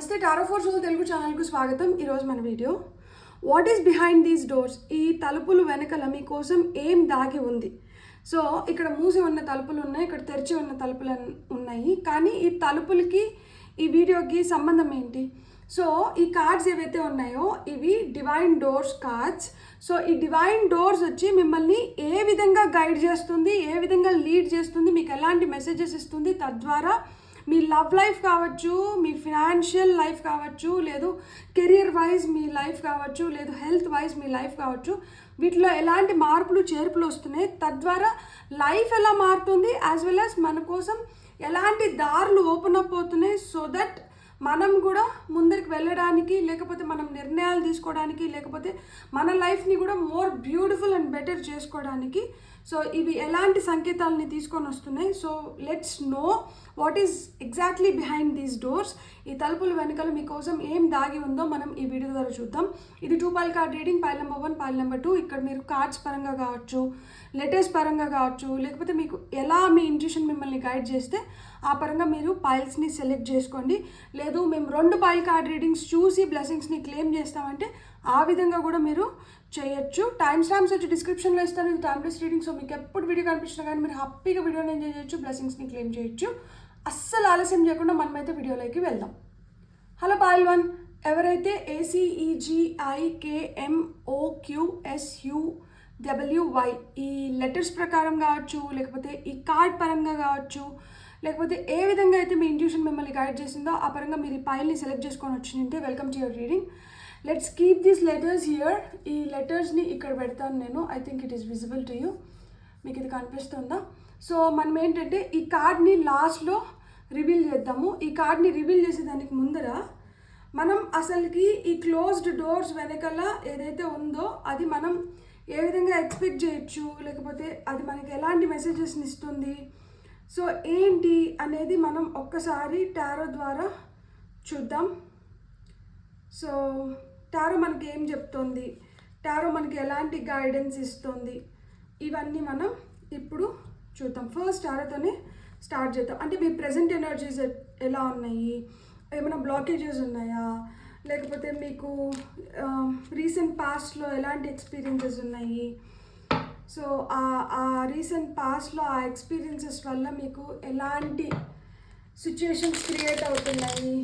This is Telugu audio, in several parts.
నమస్తే టారో ఫర్ సోల్ తెలుగు ఛానల్కు స్వాగతం. ఈరోజు మన video what is behind these doors. ఈ తలుపులు వెనకల మీకోసం ఏం దాగి ఉంది. సో ఇక్కడ మూసి ఉన్న తలుపులు ఉన్నాయి, ఇక్కడ తెరిచి ఉన్న తలుపులు ఉన్నాయి. కానీ ఈ తలుపులకి ఈ వీడియోకి సంబంధం ఏంటి? సో ఈ కార్డ్స్ ఏవైతే ఉన్నాయో ఇవి డివైన్ డోర్స్ కార్డ్స్. సో ఈ డివైన్ డోర్స్ వచ్చి మిమ్మల్ని ఏ విధంగా గైడ్ చేస్తుంది, ఏ విధంగా లీడ్ చేస్తుంది, మీకు ఎలాంటి మెసేజెస్ ఇస్తుంది, తద్వారా మీ లవ్ లైఫ్ కావచ్చు, మీ ఫినాన్షియల్ లైఫ్ కావచ్చు, లేదు కెరియర్ వైజ్ మీ లైఫ్ కావచ్చు, లేదు హెల్త్ వైజ్ మీ లైఫ్ కావచ్చు, వీటిలో ఎలాంటి మార్పులు చేర్పులు వస్తున్నాయి, తద్వారా లైఫ్ ఎలా మారుతుంది, యాజ్ వెల్ యాజ్ మన కోసం ఎలాంటి దారులు ఓపెన్ అప్ అవుతున్నాయి. సో దట్ మనం కూడా ముందరికి వెళ్ళడానికి, లేకపోతే మనం నిర్ణయాలు తీసుకోవడానికి, లేకపోతే మన లైఫ్ని కూడా మోర్ బ్యూటిఫుల్ అండ్ బెటర్ చేసుకోవడానికి సో ఇవి ఎలాంటి సంకేతాలని తీసుకొని వస్తున్నాయి. So let's know what is exactly behind these doors. ఈ తలుపుల వెనుకలు మీకోసం ఏం దాగి ఉందో మనం ఈ వీడియో ద్వారా చూద్దాం. ఇది 2 pile card reading, pile number 1, pile number 2. ఇక్కడ మీరు కార్డ్స్ పరంగా కావచ్చు, లెటర్స్ పరంగా కావచ్చు, లేకపోతే మీకు ఎలా మీ ఇంట్యూషన్ మిమ్మల్ని గైడ్ చేస్తే ఆ పరంగా మీరు పైల్స్ని సెలెక్ట్ చేసుకోండి. లేదు మేము 2 పైల్ కార్డ్ రీడింగ్స్ చూసి బ్లెస్సింగ్స్ని క్లెయిమ్ చేస్తామంటే ఆ విధంగా కూడా మీరు చేయొచ్చు. టైమ్ స్టాంప్స్ వచ్చి డిస్క్రిప్షన్లో ఇస్తాను. ఇది టైమ్లెస్ రీడింగ్. సో మీకు ఎప్పుడు వీడియో కనిపించినా కానీ మీరు హ్యాపీగా వీడియోని ఎంజాయ్ చేయొచ్చు, బ్లెస్సింగ్స్ని క్లెయిమ్ చేయొచ్చు. అస్సలు ఆలస్యం చేయకుండా మనమైతే వీడియోలోకి వెళ్దాం. హలో పైల్ 1, ఎవరైతే ACEGIKMOQSUWY ఈ లెటర్స్ ప్రకారం కావచ్చు, లేకపోతే ఈ కార్డ్ పరంగా కావచ్చు, లేకపోతే ఏ విధంగా అయితే మీ ఇంట్యూషన్ మిమ్మల్ని గైడ్ చేసిందో ఆ పరంగా మీరు ఈ పైల్ని సెలెక్ట్ చేసుకొని వచ్చింటే welcome to your reading. Let's keep these letters here. ఈ లెటర్స్ని ఇక్కడ పెడతాను నేను. I think it is visible to you. మీకు ఇది కనిపిస్తుందా? సో మనం ఏంటంటే ఈ కార్డ్ని లాస్ట్లో రివీల్ చేద్దాము. ఈ కార్డ్ని రివీల్ చేసేదానికి ముందర మనం అసలుకి ఈ క్లోజ్డ్ డోర్స్ వెనకాల ఏదైతే ఉందో అది మనం ఏ విధంగా ఎక్స్పెక్ట్ చేయొచ్చు, లేకపోతే అది మనకి ఎలాంటి మెసేజెస్ని ఇస్తుంది, సో ఏంటి అనేది మనం ఒక్కసారి టారో ద్వారా చూద్దాం. సో టారో మనకి ఏం చెప్తుంది, టారో మనకి ఎలాంటి గైడెన్స్ ఇస్తుంది, ఇవన్నీ మనం ఇప్పుడు చూద్దాం. ఫస్ట్ టారోతోనే స్టార్ట్ చేద్దాం. అంటే మీ ప్రెజెంట్ ఎనర్జీస్ ఎలా ఉన్నాయి, ఏమైనా బ్లాకేజెస్ ఉన్నాయా, లేకపోతే మీకు రీసెంట్ పాస్ట్లో ఎలాంటి ఎక్స్పీరియన్సెస్ ఉన్నాయి. సో ఆ రీసెంట్ పాస్ట్లో ఆ ఎక్స్పీరియన్సెస్ వల్ల మీకు ఎలాంటి సిచ్యుయేషన్స్ క్రియేట్ అవుతున్నాయి,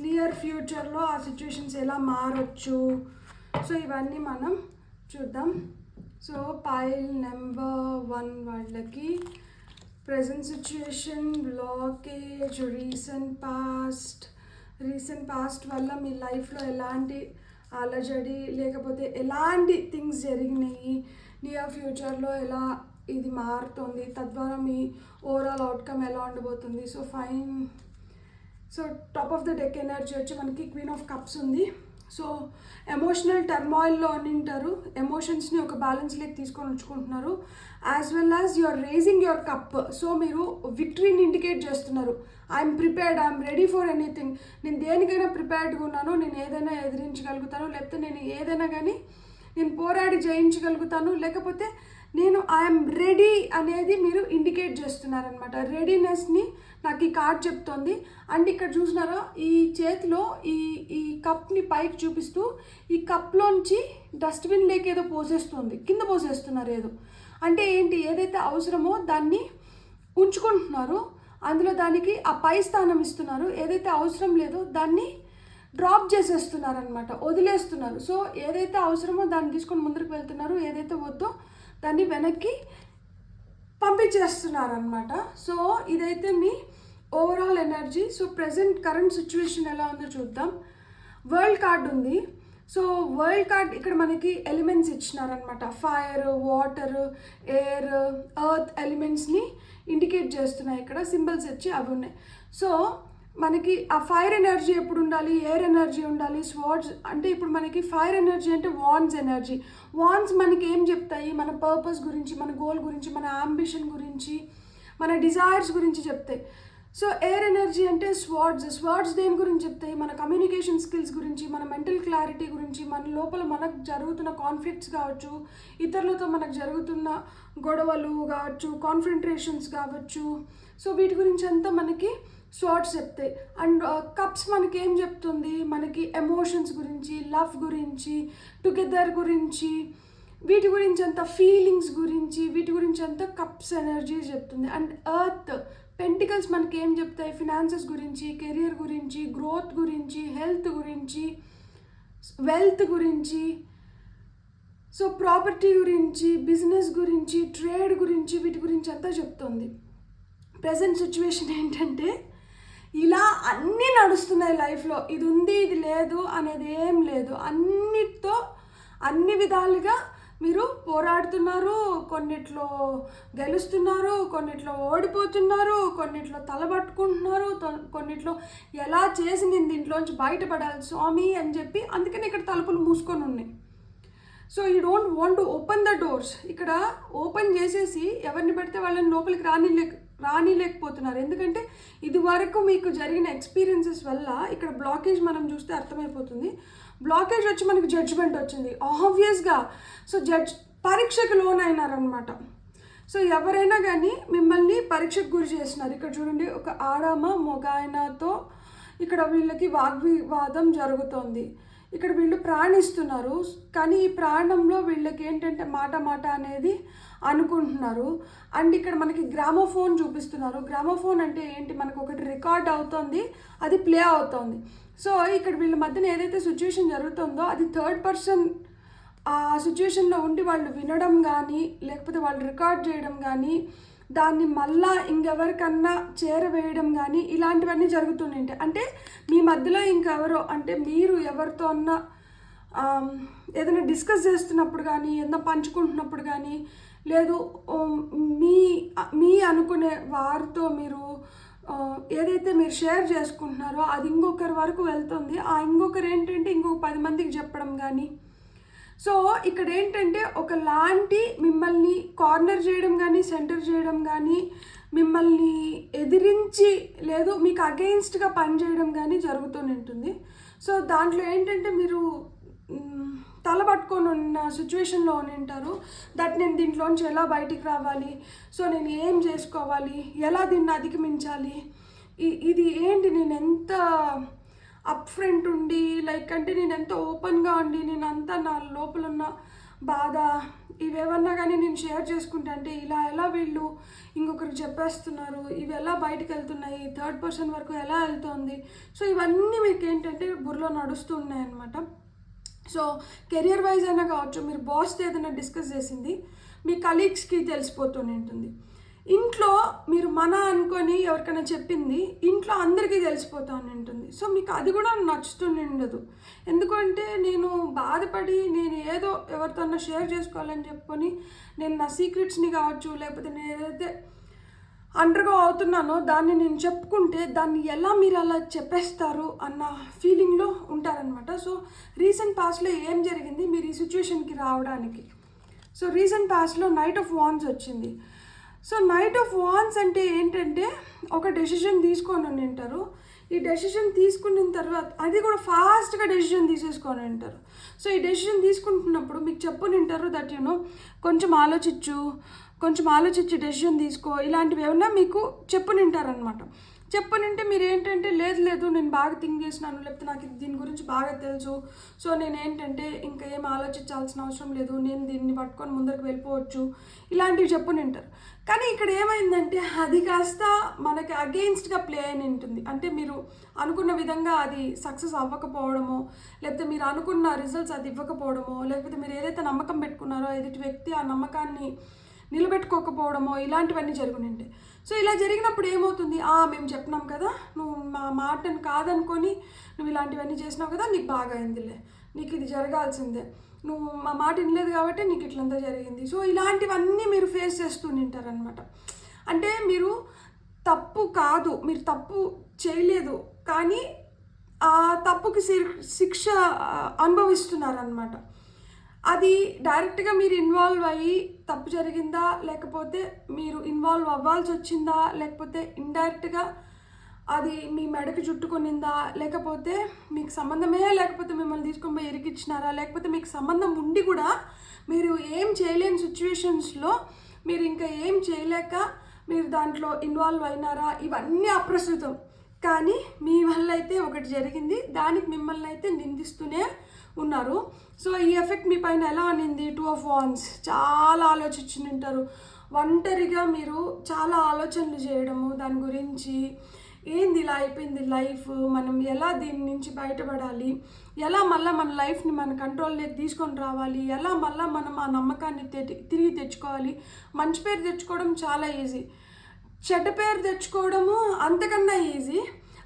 నియర్ ఫ్యూచర్లో ఆ సిచ్యుయేషన్స్ ఎలా మారచ్చు. సో ఇవన్నీ మనం చూద్దాం. సో పైల్ నెంబర్ 1 వాళ్ళకి present situation, blockage, recent past వల్ల మీ లైఫ్లో ఎలాంటి అలజడి, లేకపోతే ఎలాంటి థింగ్స్ జరిగినాయి, నియర్ ఫ్యూచర్లో ఎలా ఇది మారుతుంది, తద్వారా మీ ఓవరాల్ అవుట్కమ్ ఎలా ఉండబోతుంది. So fine. So top of the deck energy వచ్చి మనకి క్వీన్ ఆఫ్ కప్స్ ఉంది. సో ఎమోషనల్ టర్మాయిల్లో అనింటారు, ఎమోషన్స్ని ఒక బ్యాలెన్స్లోకి తీసుకొని వచ్చుకుంటున్నారు, as well as you are raising your cup. So మీరు విక్టరీని ఇండికేట్ చేస్తున్నారు. I'm prepared, I'm ready for anything. నేను దేనికైనా ప్రిపేర్డ్గా ఉన్నాను, నేను ఏదైనా ఎదిరించగలుగుతాను, లేకపోతే నేను ఏదైనా కానీ నేను పోరాడి జయించగలుగుతాను, లేకపోతే నేను ఐఎమ్ రెడీ అనేది మీరు ఇండికేట్ చేస్తున్నారనమాట. రెడీనెస్ని నాకు ఈ కార్డ్ చెప్తోంది. అండ్ ఇక్కడ చూసినారా ఈ చేతిలో ఈ కప్ని పైకి చూపిస్తూ ఈ కప్లోంచి డస్ట్బిన్ లేక ఏదో పోసేస్తుంది, కింద పోసేస్తున్నారు ఏదో. అంటే ఏంటి, ఏదైతే అవసరమో దాన్ని ఉంచుకుంటున్నారు, అందులో దానికి ఆ పై స్థానం ఇస్తున్నారు. ఏదైతే అవసరం లేదో దాన్ని డ్రాప్ చేసేస్తున్నారనమాట, వదిలేస్తున్నారు. సో ఏదైతే అవసరమో దాన్ని తీసుకొని ముందుకు వెళ్తున్నారు, ఏదైతే వద్దో దాన్ని వెనక్కి పంపించేస్తున్నారనమాట. సో ఇదైతే మీ overall energy. So current situation ఎలా ఉందో చూద్దాం. వరల్డ్ కార్డ్ ఉంది. సో వరల్డ్ కార్డ్ ఇక్కడ మనకి ఎలిమెంట్స్ ఇచ్చినారనమాట. ఫైర్, వాటర్, ఎయిర్, ఎర్త్ ఎలిమెంట్స్ని ఇండికేట్ చేస్తున్నాయి. ఇక్కడ సింబల్స్ ఇచ్చి అవి ఉన్నాయి. సో మనకి ఆ ఫైర్ ఎనర్జీ ఎప్పుడు ఉండాలి, ఎయిర్ ఎనర్జీ ఉండాలి, స్వార్డ్స్ అంటే ఇప్పుడు మనకి ఫైర్ ఎనర్జీ అంటే వాన్స్ ఎనర్జీ. వాన్స్ మనకి ఏం చెప్తాయి, మన పర్పస్ గురించి, మన గోల్ గురించి, మన అంబిషన్ గురించి, మన డిజైర్స్ గురించి చెప్తాయి. సో ఎయిర్ ఎనర్జీ అంటే స్వార్డ్స్ దేని గురించి చెప్తాయి, మన కమ్యూనికేషన్ స్కిల్స్ గురించి, మన మెంటల్ క్లారిటీ గురించి, మన లోపల మనకు జరుగుతున్న కాన్ఫ్లిక్ట్స్ కావచ్చు, ఇతరులతో మనకు జరుగుతున్న గొడవలు కావచ్చు, కాన్ఫ్రంట్రేషన్స్ కావచ్చు. సో వీటి గురించి అంతా మనకి స్వార్డ్స్ చెప్తాయి. అండ్ కప్స్ మనకి ఏం చెప్తుంది, మనకి ఎమోషన్స్ గురించి, లవ్ గురించి, టుగెదర్ గురించి, వీటి గురించి అంతా, ఫీలింగ్స్ గురించి, వీటి గురించి అంతా కప్స్ ఎనర్జీస్ చెప్తుంది. అండ్ ఎర్త్ పెంటికల్స్ మనకి ఏం చెప్తాయి, ఫినాన్సెస్ గురించి, కెరియర్ గురించి, గ్రోత్ గురించి, హెల్త్ గురించి, వెల్త్ గురించి, సో ప్రాపర్టీ గురించి, బిజినెస్ గురించి, ట్రేడ్ గురించి, వీటి గురించి అంతా చెప్తుంది. ప్రజెంట్ సిచ్యువేషన్ ఏంటంటే ఇలా అన్నీ నడుస్తున్నాయి లైఫ్లో, ఇది ఉంది ఇది లేదు అనేది ఏం లేదు, అన్నిటితో అన్ని విధాలుగా మీరు పోరాడుతున్నారు, కొన్నిట్లో గెలుస్తున్నారు, కొన్నిట్లో ఓడిపోతున్నారు, కొన్నిట్లో తలబట్టుకుంటున్నారు, కొన్నిట్లో ఎలా చేసి నేను దీంట్లోంచి బయటపడాలి స్వామి అని చెప్పి, అందుకని ఇక్కడ తలుపులు మూసుకొని ఉన్నాయి. So you don't want to open the doors. ఇక్కడ ఓపెన్ చేసేసి ఎవరిని పెడితే వాళ్ళని లోపలికి రానిలేకపోతున్నారు. ఎందుకంటే ఇది వరకు మీకు జరిగిన ఎక్స్పీరియన్సెస్ వల్ల ఇక్కడ బ్లాకేజ్ మనం చూస్తే అర్థమైపోతుంది. బ్లాకేజ్ వచ్చి మనకి జడ్జ్మెంట్ వచ్చింది ఆబ్వియస్గా. సో పరీక్షకు లోన్ అయినారనమాట. సో ఎవరైనా కానీ మిమ్మల్ని పరీక్షకు గురి చేస్తున్నారు. ఇక్కడ చూడండి, ఒక ఆడామ మగ ఆయనతో ఇక్కడ వీళ్ళకి వాగ్వివాదం జరుగుతోంది. ఇక్కడ వీళ్ళు ప్రాణిస్తున్నారు, కానీ ఈ ప్రాణంలో వీళ్ళకి ఏంటంటే మాట అనేది అనుకుంటున్నారు. అండ్ ఇక్కడ మనకి గ్రామోఫోన్ చూపిస్తున్నారు. గ్రామోఫోన్ అంటే ఏంటి, మనకు ఒకటి రికార్డ్ అవుతుంది, అది ప్లే అవుతుంది. సో ఇక్కడ వీళ్ళ మధ్యన ఏదైతే సిచ్యువేషన్ జరుగుతుందో అది థర్డ్ పర్సన్ ఆ సిచ్యువేషన్లో ఉండి వాళ్ళు వినడం కానీ, లేకపోతే వాళ్ళు రికార్డ్ చేయడం కానీ, దాన్ని మళ్ళా ఇంకెవరికన్నా చేరవేయడం కానీ, ఇలాంటివన్నీ జరుగుతుంటాయి. అంటే మీ మధ్యలో ఇంకెవరో, అంటే మీరు ఎవరితో అన్నా ఏదైనా డిస్కస్ చేస్తున్నప్పుడు కానీ, ఏదైనా పంచుకుంటున్నప్పుడు కానీ, లేదు మీ అనుకునే వారితో మీరు ఏదైతే మీరు షేర్ చేసుకుంటున్నారో అది ఇంకొకరి వరకు వెళ్తుంది. ఆ ఇంకొకరు ఏంటంటే ఇంకొక 10 మందికి చెప్పడం కానీ. సో ఇక్కడ ఏంటంటే ఒకలాంటి మిమ్మల్ని కార్నర్ చేయడం కానీ, సెంటర్ చేయడం కానీ, మిమ్మల్ని ఎదిరించి లేదు మీకు అగెయిన్స్ట్గా పనిచేయడం కానీ జరుగుతూనే ఉంటుంది. సో దాంట్లో ఏంటంటే మీరు తల పట్టుకొని ఉన్న సిచ్యువేషన్లో ఉంటారు. దట్ నేను దీంట్లోంచి ఎలా బయటికి రావాలి, సో నేను ఏం చేసుకోవాలి, ఎలా దీన్ని అధిగమించాలి, ఇది ఏంటి, నేను ఎంత అప్ ఫ్రంట్ ఉండి లైక్ అంటే నేను ఎంత ఓపెన్గా ఉండి నేనంతా నా లోపల ఉన్న బాధ ఇవేమన్నా కానీ నేను షేర్ చేసుకుంటా అంటే ఇలా ఎలా వీళ్ళు ఇంకొకరికి చెప్పేస్తున్నారు, ఇవి ఎలా బయటకు వెళ్తున్నాయి, థర్డ్ పర్సన్ వరకు ఎలా వెళ్తుంది. సో ఇవన్నీ మీకు ఏంటంటే బుర్రలో నడుస్తూ ఉన్నాయన్నమాట. సో కెరియర్ వైజ్ అయినా కావచ్చు, మీరు బాస్తో ఏదైనా డిస్కస్ చేసింది మీ కలీగ్స్కి తెలిసిపోతూనే ఉంటుంది. ఇంట్లో మీరు మన అనుకొని ఎవరికైనా చెప్పింది ఇంట్లో అందరికీ తెలిసిపోతూ ఉంటుంది. సో మీకు అది కూడా నచ్చుతూనే ఉండదు. ఎందుకంటే నేను బాధపడి నేను ఏదో ఎవరితోన్నా షేర్ చేసుకోవాలని చెప్పుకొని నేను నా సీక్రెట్స్ని కావచ్చు, లేకపోతే నేను ఏదైతే అండర్గో అవుతున్నానో దాన్ని నేను చెప్పుకుంటే దాన్ని ఎలా మీరు అలా చెప్పేస్తారు అన్న ఫీలింగ్లో ఉంటారనమాట. సో రీసెంట్ పాస్ట్లో ఏం జరిగింది మీరు ఈ సిచ్యువేషన్కి రావడానికి? సో రీసెంట్ పాస్ట్లో నైట్ ఆఫ్ వాన్స్ వచ్చింది. సో నైట్ ఆఫ్ వాన్స్ అంటే ఏంటంటే ఒక డెసిషన్ తీసుకొని ఉంటారు. ఈ డెసిషన్ తీసుకున్న తర్వాత అది కూడా ఫాస్ట్గా డెసిషన్ తీసేసుకొని ఉంటారు. సో ఈ డెసిషన్ తీసుకుంటున్నప్పుడు మీకు చెప్పునింటారు దట్ కొంచెం ఆలోచించి డెసిషన్ తీసుకో, ఇలాంటివి ఏమన్నా మీకు చెప్పునింటారనమాట. చెప్పనంటే మీరు ఏంటంటే లేదు నేను బాగా థింక్ చేసినాను, లేకపోతే నాకు దీని గురించి బాగా తెలుసు, సో నేను ఏంటంటే ఇంకా ఏం ఆలోచించాల్సిన అవసరం లేదు, నేను దీన్ని పట్టుకొని ముందరికి వెళ్ళిపోవచ్చు, ఇలాంటివి చెప్పునింటారు. కానీ ఇక్కడ ఏమైందంటే అది కాస్త మనకి అగెయిన్స్ట్గా ప్లే అయిన ఉంటుంది. అంటే మీరు అనుకున్న విధంగా అది సక్సెస్ అవ్వకపోవడమో, లేకపోతే మీరు అనుకున్న రిజల్ట్స్ అది ఇవ్వకపోవడమో, లేకపోతే మీరు ఏదైతే నమ్మకం పెట్టుకున్నారో ఎదుటి వ్యక్తి ఆ నమ్మకాన్ని నిలబెట్టుకోకపోవడమో, ఇలాంటివన్నీ జరుగుతుంటాయి. సో ఇలా జరిగినప్పుడు ఏమవుతుంది, మేము చెప్పినాం కదా, నువ్వు మా మాటను కాదనుకొని నువ్వు ఇలాంటివన్నీ చేసినావు కదా, నీకు బాగా అయిందిలే, నీకు ఇది జరగాల్సిందే, నువ్వు మా మాట వినలేదు కాబట్టి నీకు ఇట్లంతా జరిగింది. సో ఇలాంటివన్నీ మీరు ఫేస్ చేస్తూ ఉంటారనమాట. అంటే మీరు తప్పు కాదు, మీరు తప్పు చేయలేదు, కానీ ఆ తప్పుకి శిక్ష అనుభవిస్తున్నారనమాట. అది డైరెక్ట్గా మీరు ఇన్వాల్వ్ అయ్యి తప్పు జరిగిందా, లేకపోతే మీరు ఇన్వాల్వ్ అవ్వాల్సి వచ్చిందా, లేకపోతే ఇండైరెక్ట్గా అది మీ మెడకి చుట్టుకొనిందా, లేకపోతే మీకు సంబంధమే లేకపోతే మిమ్మల్ని తీసుకొని పోయి ఇరికిచ్చినారా, లేకపోతే మీకు సంబంధం ఉండి కూడా మీరు ఏం చేయలేని సిచ్యువేషన్స్లో మీరు ఇంకా ఏం చేయలేక మీరు దాంట్లో ఇన్వాల్వ్ అయినారా, ఇవన్నీ అప్రస్తుతం. కానీ మీ వల్ల అయితే ఒకటి జరిగింది, దానికి మిమ్మల్ని అయితే నిందిస్తూనే ఉన్నారు. సో ఈ ఎఫెక్ట్ మీ పైన ఎలా అనింది? 2 of Wands. చాలా ఆలోచించుంటారు, ఒంటరిగా మీరు చాలా ఆలోచనలు చేయడము దాని గురించి. ఏంది ఇలా అయిపోయింది లైఫ్, మనం ఎలా దీని నుంచి బయటపడాలి, ఎలా మళ్ళీ మన లైఫ్ని మన కంట్రోల్లోకి తీసుకొని రావాలి, ఎలా మళ్ళీ మనం ఆ నమ్మకాన్ని తిరిగి తెచ్చుకోవాలి. మంచి పేరు తెచ్చుకోవడం చాలా ఈజీ, చెడ్డ పేరు తెచ్చుకోవడము అంతకన్నా ఈజీ.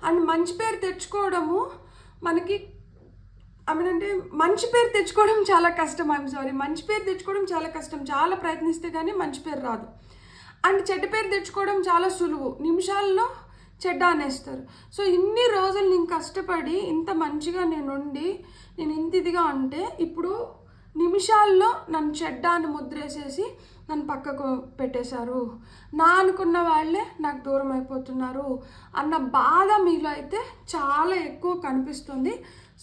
అండ్ మంచి పేరు తెచ్చుకోవడము మనకి అంటే మంచి పేరు తెచ్చుకోవడం చాలా కష్టం. మంచి పేరు తెచ్చుకోవడం చాలా కష్టం, చాలా ప్రయత్నిస్తే కానీ మంచి పేరు రాదు. అండ్ చెడ్డ పేరు తెచ్చుకోవడం చాలా సులువు, నిమిషాల్లో చెడ్డ అనేస్తారు. సో ఇన్ని రోజులు నేను కష్టపడి ఇంత మంచిగా నేను ఇంత ఇదిగా ఉంటే ఇప్పుడు నిమిషాల్లో నన్ను చెడ్డ అని ముద్రేసేసి నన్ను పక్కకు పెట్టేశారు, నా అనుకున్న వాళ్ళే నాకు దూరం అయిపోతున్నారు అన్న బాధ మీలో అయితే చాలా ఎక్కువ కనిపిస్తుంది.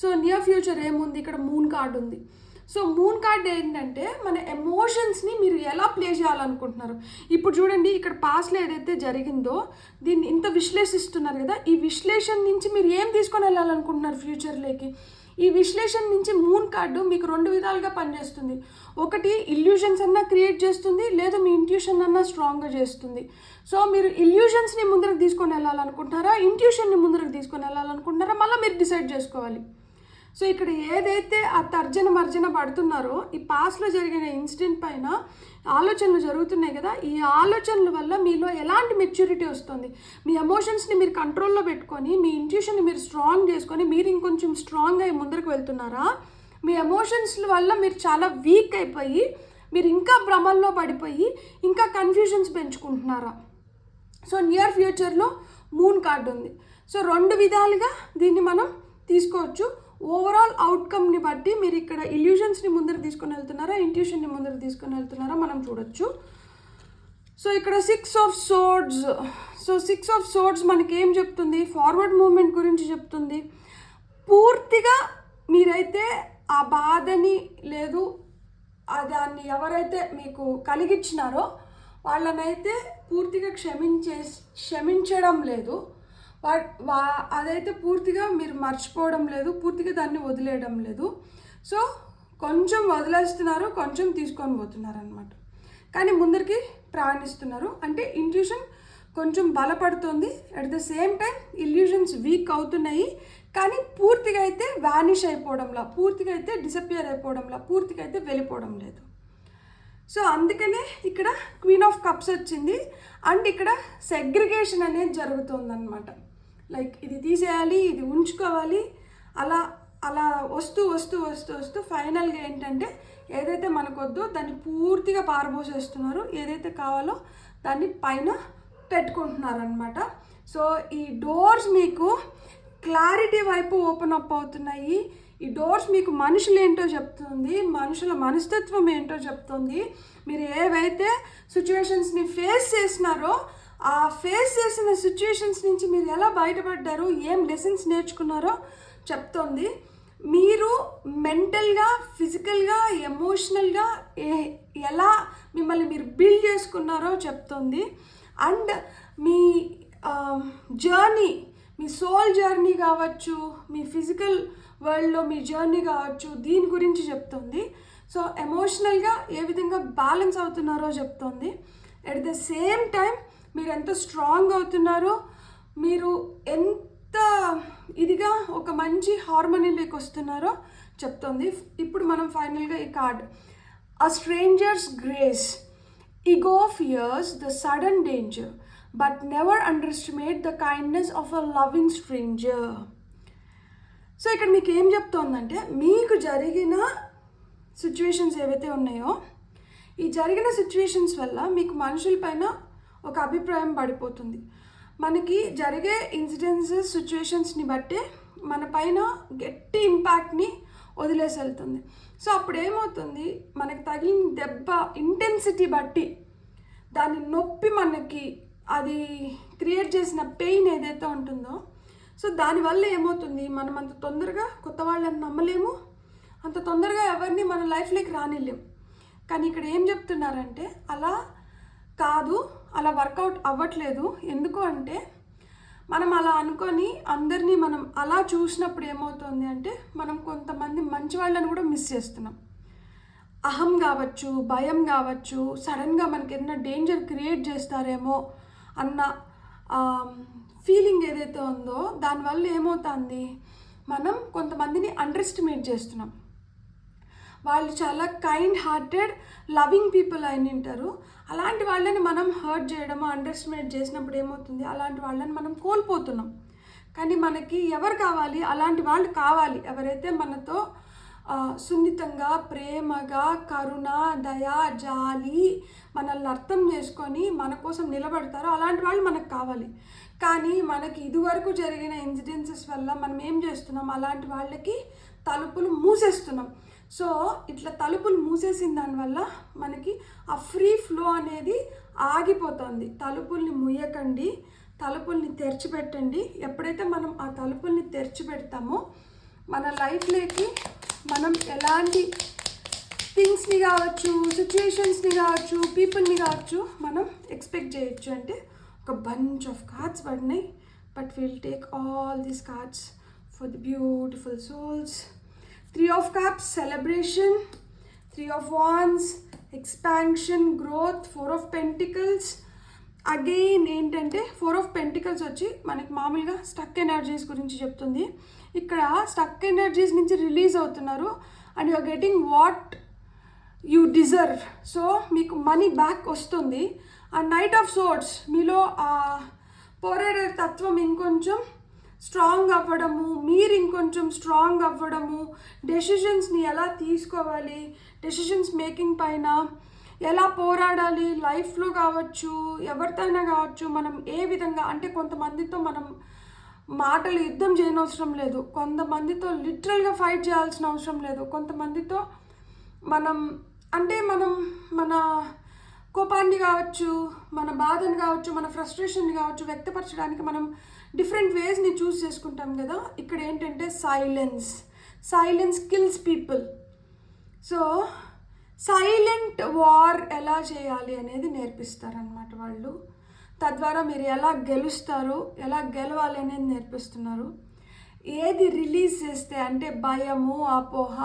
సో నియర్ ఫ్యూచర్ ఏముంది, ఇక్కడ మూన్ కార్డ్ ఉంది. సో మూన్ కార్డ్ ఏంటంటే మన ఎమోషన్స్ని మీరు ఎలా ప్లే చేయాలనుకుంటున్నారు. ఇప్పుడు చూడండి, ఇక్కడ పాస్ట్లో ఏదైతే జరిగిందో దీన్ని ఇంత విశ్లేషిస్తున్నారు కదా, ఈ విశ్లేషణ నుంచి మీరు ఏం తీసుకొని వెళ్ళాలనుకుంటున్నారు ఫ్యూచర్లోకి. ఈ విశ్లేషణ నుంచి మూన్ కార్డు మీకు 2 విధాలుగా పనిచేస్తుంది. ఒకటి ఇల్యూషన్స్ అన్నా క్రియేట్ చేస్తుంది, లేదా మీ ఇంట్యూషన్ అన్నా స్ట్రాంగ్గా చేస్తుంది. సో మీరు ఇల్యూషన్స్ని ముందరకు తీసుకొని వెళ్ళాలనుకుంటున్నారా, ఇంట్యూషన్ని ముందరకు తీసుకొని వెళ్ళాలనుకుంటున్నారా, మళ్ళీ మీరు డిసైడ్ చేసుకోవాలి. సో ఇక్కడ ఏదైతే ఆ తర్జన పడుతున్నారో ఈ పాస్ట్లో జరిగిన ఇన్సిడెంట్ పైన ఆలోచనలు జరుగుతున్నాయి కదా, ఈ ఆలోచనల వల్ల మీలో ఎలాంటి మెచ్యూరిటీ వస్తుంది. మీ ఎమోషన్స్ని మీరు కంట్రోల్లో పెట్టుకొని మీ ఇంట్యూషన్ని మీరు స్ట్రాంగ్ చేసుకొని మీరు ఇంకొంచెం స్ట్రాంగ్గా ముందరకు వెళ్తున్నారా, మీ ఎమోషన్స్ వల్ల మీరు చాలా వీక్ అయిపోయి మీరు ఇంకా భ్రమల్లో పడిపోయి ఇంకా కన్ఫ్యూజన్స్ పెంచుకుంటున్నారా. సో నియర్ ఫ్యూచర్లో మూన్ కార్డు ఉంది. సో 2 విధాలుగా దీన్ని మనం తీసుకోవచ్చు. ఓవరాల్ అవుట్కమ్ని బట్టి మీరు ఇక్కడ ఇల్యూషన్స్ని ముందరకు తీసుకొని వెళ్తున్నారా, ఇంట్యూషన్ని ముందరకు తీసుకొని వెళ్తున్నారా మనం చూడొచ్చు. సో ఇక్కడ 6 of Swords. So 6 of Swords మనకి ఏం చెప్తుంది, ఫార్వర్డ్ మూమెంట్ గురించి చెప్తుంది. పూర్తిగా మీరైతే ఆ బాధని లేదు దాన్ని ఎవరైతే మీకు కలిగించినారో వాళ్ళనైతే పూర్తిగా క్షమించడం లేదు, అదైతే పూర్తిగా మీరు మర్చిపోవడం లేదు, పూర్తిగా దాన్ని వదిలేయడం లేదు. సో కొంచెం వదిలేస్తున్నారు, కొంచెం తీసుకొని పోతున్నారు అనమాట. కానీ ముందరికి ప్రయాణిస్తున్నారు, అంటే ఇంట్యూషన్ కొంచెం బలపడుతుంది. At the same time illusions week అవుతున్నాయి, కానీ పూర్తిగా అయితే వ్యానిష్ అయిపోవడంలా, పూర్తిగా అయితే డిసపియర్ అయిపోవడంలా, పూర్తిగా అయితే వెళ్ళిపోవడం లేదు. సో అందుకనే ఇక్కడ క్వీన్ ఆఫ్ కప్స్ వచ్చింది. అండ్ ఇక్కడ సెగ్రిగేషన్ అనేది జరుగుతుందన్నమాట. లైక్ ఇది తీసేయాలి, ఇది ఉంచుకోవాలి, అలా అలా వస్తూ ఫైనల్గా ఏంటంటే ఏదైతే మనకొద్దో దాన్ని పూర్తిగా పారబోసేస్తున్నారు, ఏదైతే కావాలో దాన్ని పైన పెట్టుకుంటున్నారనమాట. సో ఈ డోర్స్ మీకు క్లారిటీ వైపు ఓపెన్ అప్ అవుతున్నాయి. ఈ డోర్స్ మీకు మనుషులు ఏంటో చెప్తుంది, మనుషుల మనస్తత్వం ఏంటో చెప్తుంది. మీరు ఏవైతే సిచ్యువేషన్స్ని ఫేస్ చేసినారో ఆ ఫేస్ చేసిన సిచ్యువేషన్స్ నుంచి మీరు ఎలా బయటపడ్డారు, ఏం లెసన్స్ నేర్చుకున్నారో చెప్తుంది. మీరు మెంటల్గా, ఫిజికల్గా, ఎమోషనల్గా ఎలా మిమ్మల్ని మీరు బిల్డ్ చేసుకున్నారో చెప్తుంది. అండ్ మీ జర్నీ, మీ సోల్ జర్నీ కావచ్చు, మీ ఫిజికల్ వరల్డ్లో మీ జర్నీ కావచ్చు, దీని గురించి చెప్తుంది. సో ఎమోషనల్గా ఏ విధంగా బ్యాలెన్స్ అవుతున్నారో చెప్తుంది. అట్ ద సేమ్ టైం మీరు ఎంత స్ట్రాంగ్ అవుతున్నారో, మీరు ఎంత ఇదిగా ఒక మంచి హార్మోనీలోకి వస్తున్నారో చెప్తుంది. ఇప్పుడు మనం ఫైనల్గా ఈ card, a stranger's grace, ego fears the sudden danger but never underestimate the kindness of a loving stranger. So ఇక్కడ మీకు ఏం చెప్తోందంటే, మీకు జరిగిన సిచ్యువేషన్స్ ఏవైతే ఉన్నాయో ఈ జరిగిన సిచ్యువేషన్స్ వల్ల మీకు మనుషులపైన ఒక అభిప్రాయం పడిపోతుంది. మనకి జరిగే ఇన్సిడెంట్స్, సిచ్యువేషన్స్ని బట్టే మన పైన గట్టి ఇంపాక్ట్ని వదిలేసి వెళ్తుంది. సో అప్పుడు ఏమవుతుంది, మనకి తగిలిన దెబ్బ ఇంటెన్సిటీ బట్టి దాని నొప్పి మనకి అది క్రియేట్ చేసిన పెయిన్ ఏదైతే ఉంటుందో, సో దానివల్ల ఏమవుతుంది, మనం అంత తొందరగా కొత్త వాళ్ళని నమ్మలేము, అంత తొందరగా ఎవరిని మన లైఫ్లోకి రానిలేము. కానీ ఇక్కడ ఏం చెప్తున్నారంటే అలా కాదు, అలా వర్కౌట్ అవ్వట్లేదు. ఎందుకు అంటే మనం అలా అనుకొని అందరినీ మనం అలా చూసినప్పుడు ఏమవుతుంది అంటే మనం కొంతమంది మంచి వాళ్ళని కూడా మిస్ చేస్తున్నాం. అహం కావచ్చు, భయం కావచ్చు, సడన్గా మనకి ఏదైనా డేంజర్ క్రియేట్ చేస్తారేమో అన్న ఫీలింగ్ ఏదైతే ఉందో దానివల్ల ఏమవుతుంది, మనం కొంతమందిని అండర్ ఎస్టిమేట్ చేస్తున్నాం. వాళ్ళు చాలా కైండ్ హార్టెడ్ లవింగ్ పీపుల్ అయిన ఉంటారు. అలాంటి వాళ్ళని మనం హర్ట్ చేయడము, అండర్ ఎస్టిమేట్ చేసినప్పుడు ఏమవుతుంది, అలాంటి వాళ్ళని మనం కోల్పోతున్నాం. కానీ మనకి ఎవరు కావాలి, అలాంటి వాళ్ళు కావాలి. ఎవరైతే మనతో సున్నితంగా, ప్రేమగా, కరుణ, దయ, జాలి, మనల్ని అర్థం చేసుకొని మన కోసం నిలబడతారో అలాంటి వాళ్ళు మనకు కావాలి. కానీ మనకి ఇదివరకు జరిగిన ఇన్సిడెన్సెస్ వల్ల మనం ఏం చేస్తున్నాం, అలాంటి వాళ్ళకి తలుపులు మూసేస్తున్నాం. సో ఇట్లా తలుపులు మూసేసిన దానివల్ల మనకి ఆ ఫ్రీ ఫ్లో అనేది ఆగిపోతుంది. తలుపుల్ని ముయ్యకండి, తలుపుల్ని తెరిచిపెట్టండి. ఎప్పుడైతే మనం ఆ తలుపుల్ని తెరిచిపెడతామో మన లైఫ్లోకి మనం ఎలాంటి థింగ్స్ని కావచ్చు, సిచ్యుయేషన్స్ని కావచ్చు, పీపుల్ని కావచ్చు మనం ఎక్స్పెక్ట్ చేయొచ్చు. అంటే ఒక బంచ్ ఆఫ్ కార్డ్స్ పడినాయి, but will take all these cards for the beautiful souls. 3 of Cups, celebration. 3 of Wands, expansion, growth. 4 of Pentacles. Again ఏంటంటే 4 of Pentacles వచ్చి మనకి మామూలుగా స్టక్ ఎనర్జీస్ గురించి చెప్తుంది. ఇక్కడ స్టక్ ఎనర్జీస్ నుంచి రిలీజ్ అవుతున్నారు and you are getting what you deserve. So మీకు మనీ బ్యాక్ వస్తుంది. అండ్ నైట్ ఆఫ్ సోర్డ్స్, మీలో ఆ పోరాడే తత్వం ఇంకొంచెం స్ట్రాంగ్ అవ్వడము, మీరు ఇంకొంచెం స్ట్రాంగ్ అవ్వడము, డెసిషన్స్ని ఎలా తీసుకోవాలి, డెసిషన్స్ మేకింగ్ పైన ఎలా పోరాడాలి, లైఫ్లో కావచ్చు, ఎవరితో అయినా కావచ్చు, మనం ఏ విధంగా అంటే కొంతమందితో మనం మాటలు యుద్ధం చేయనవసరం లేదు, కొంతమందితో లిటరల్గా ఫైట్ చేయాల్సిన అవసరం లేదు, కొంతమందితో మనం మన కోపాన్ని కావచ్చు, మన బాధని కావచ్చు, మన ఫ్రస్ట్రేషన్ని కావచ్చు వ్యక్తపరచడానికి మనం డిఫరెంట్ వేస్ని చూస్ చేసుకుంటాం కదా. ఇక్కడ ఏంటంటే silence kills people. So silent war ఎలా చేయాలి అనేది నేర్పిస్తారనమాట వాళ్ళు. తద్వారా మీరు ఎలా గెలుస్తారు, ఎలా గెలవాలి అనేది నేర్పిస్తున్నారు. ఏది రిలీజ్ చేస్తే అంటే భయము, అపోహ,